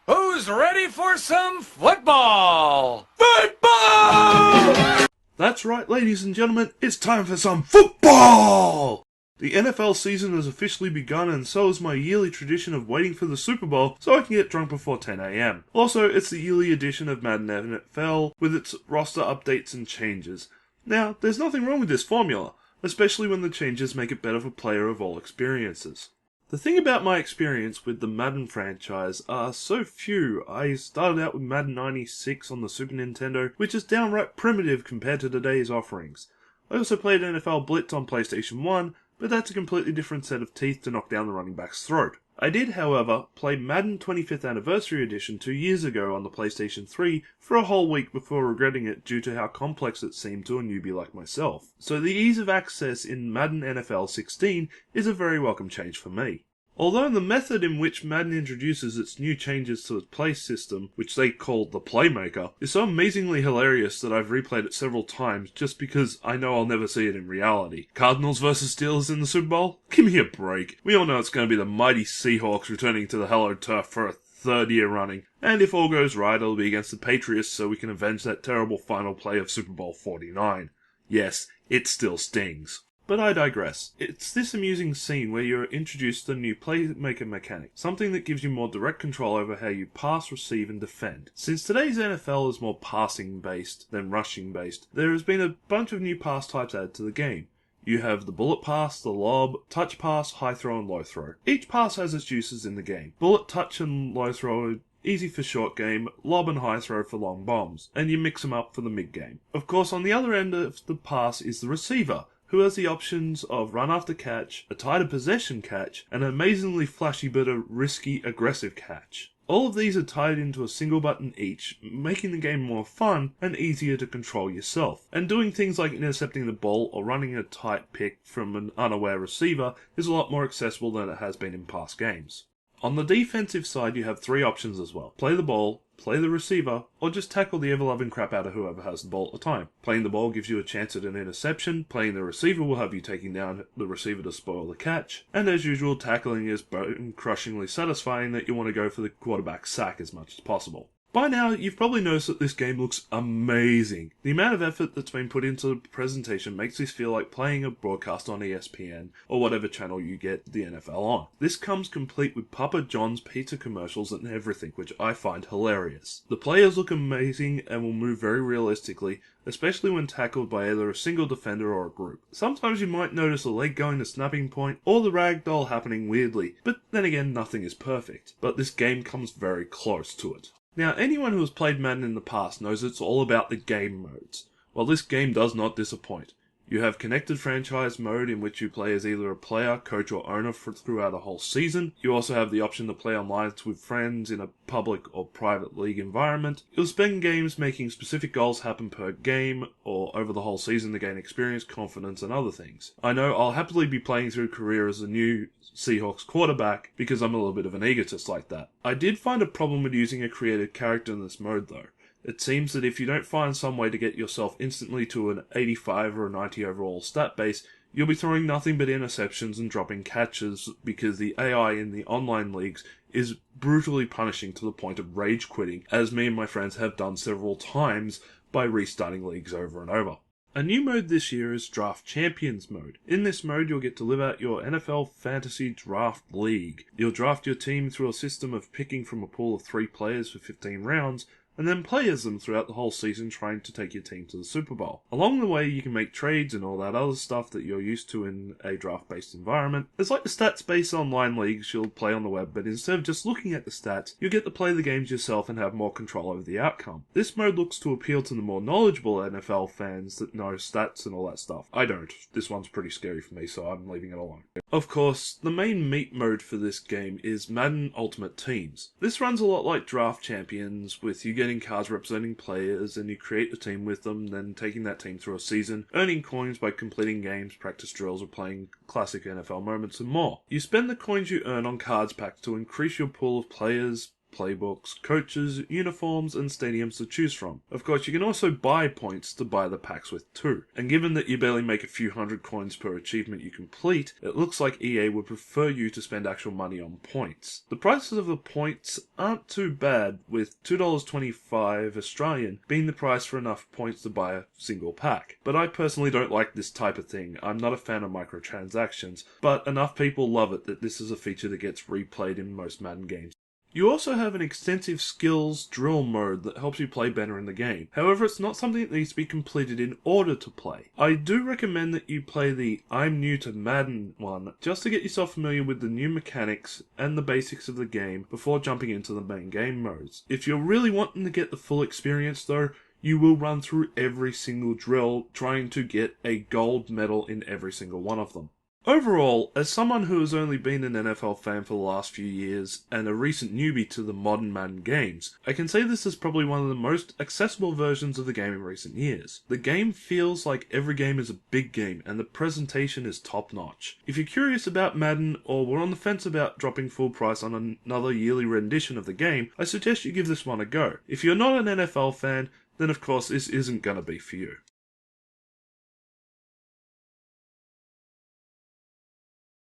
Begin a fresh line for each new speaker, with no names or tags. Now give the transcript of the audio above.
Who's ready for some football? Football!
That's right, ladies and gentlemen, it's time for some football! The NFL season has officially begun, and so is my yearly tradition of waiting for the Super Bowl so I can get drunk before 10 AM. Also, it's the yearly edition of Madden NFL with its roster updates and changes. Now, there's nothing wrong with this formula, especially when the changes make it better for player of all experiences. The thing about my experience with the Madden franchise are so few. I started out with Madden 96 on the Super Nintendo, which is downright primitive compared to today's offerings. I also played NFL Blitz on PlayStation 1, but that's a completely different set of teeth to knock down the running back's throat. I did, however, play Madden 25th Anniversary Edition 2 years ago on the PlayStation 3 for a whole week before regretting it due to how complex it seemed to a newbie like myself. So the ease of access in Madden NFL 16 is a very welcome change for me. Although the method in which Madden introduces its new changes to its play system, which they call the Playmaker, is so amazingly hilarious that I've replayed it several times just because I know I'll never see it in reality. Cardinals versus Steelers in the Super Bowl? Give me a break. We all know it's going to be the mighty Seahawks returning to the hallowed turf for a third year running, and if all goes right, it'll be against the Patriots so we can avenge that terrible final play of Super Bowl 49. Yes, it still stings. But I digress. It's this amusing scene where you're introduced to the new Playmaker mechanic, something that gives you more direct control over how you pass, receive, and defend. Since today's NFL is more passing-based than rushing-based, there has been a bunch of new pass types added to the game. You have the bullet pass, the lob, touch pass, high throw, and low throw. Each pass has its uses in the game. Bullet, touch, and low throw are easy for short game, lob and high throw for long bombs, and you mix them up for the mid game. Of course, on the other end of the pass is the receiver, who has the options of run after catch, a tighter possession catch, and an amazingly flashy but a risky aggressive catch. All of these are tied into a single button each, making the game more fun and easier to control yourself. And doing things like intercepting the ball or running a tight pick from an unaware receiver is a lot more accessible than it has been in past games. On the defensive side, you have three options as well. Play the ball, play the receiver, or just tackle the ever-loving crap out of whoever has the ball at the time. Playing the ball gives you a chance at an interception, playing the receiver will have you taking down the receiver to spoil the catch, and as usual, tackling is bone-crushingly satisfying that you want to go for the quarterback sack as much as possible. By now, you've probably noticed that this game looks amazing. The amount of effort that's been put into the presentation makes this feel like playing a broadcast on ESPN or whatever channel you get the NFL on. This comes complete with Papa John's pizza commercials and everything, which I find hilarious. The players look amazing and will move very realistically, especially when tackled by either a single defender or a group. Sometimes you might notice a leg going to snapping point or the ragdoll happening weirdly, but then again, nothing is perfect. But this game comes very close to it. Now, anyone who has played Madden in the past knows it's all about the game modes. Well, this game does not disappoint. You have Connected Franchise mode in which you play as either a player, coach, or owner throughout a whole season. You also have the option to play online with friends in a public or private league environment. You'll spend games making specific goals happen per game or over the whole season to gain experience, confidence, and other things. I know I'll happily be playing through a career as a new Seahawks quarterback because I'm a little bit of an egotist like that. I did find a problem with using a created character in this mode though. It seems that if you don't find some way to get yourself instantly to an 85 or a 90 overall stat base, you'll be throwing nothing but interceptions and dropping catches because the AI in the online leagues is brutally punishing to the point of rage quitting, as me and my friends have done several times by restarting leagues over and over. A new mode this year is Draft Champions mode. In this mode, you'll get to live out your NFL Fantasy Draft League. You'll draft your team through a system of picking from a pool of 3 players for 15 rounds, and then play as them throughout the whole season trying to take your team to the Super Bowl. Along the way, you can make trades and all that other stuff that you're used to in a draft-based environment. It's like the stats-based online leagues you'll play on the web, but instead of just looking at the stats, you get to play the games yourself and have more control over the outcome. This mode looks to appeal to the more knowledgeable NFL fans that know stats and all that stuff. I don't. This one's pretty scary for me, so I'm leaving it alone. Of course, the main meat mode for this game is Madden Ultimate Teams. This runs a lot like Draft Champions, with you getting cards representing players and you create a team with them, then taking that team through a season, earning coins by completing games, practice drills, or playing classic NFL moments and more. You spend the coins you earn on cards packs to increase your pool of players, playbooks, coaches, uniforms, and stadiums to choose from. Of course, you can also buy points to buy the packs with too. And given that you barely make a few hundred coins per achievement you complete, it looks like EA would prefer you to spend actual money on points. The prices of the points aren't too bad, with $2.25 Australian being the price for enough points to buy a single pack. But I personally don't like this type of thing. I'm not a fan of microtransactions, but enough people love it that this is a feature that gets replayed in most Madden games. You also have an extensive skills drill mode that helps you play better in the game. However, it's not something that needs to be completed in order to play. I do recommend that you play the I'm New to Madden one just to get yourself familiar with the new mechanics and the basics of the game before jumping into the main game modes. If you're really wanting to get the full experience though, you will run through every single drill trying to get a gold medal in every single one of them. Overall, as someone who has only been an NFL fan for the last few years and a recent newbie to the modern Madden games, I can say this is probably one of the most accessible versions of the game in recent years. The game feels like every game is a big game and the presentation is top notch. If you're curious about Madden or were on the fence about dropping full price on another yearly rendition of the game, I suggest you give this one a go. If you're not an NFL fan, then of course this isn't going to be for you.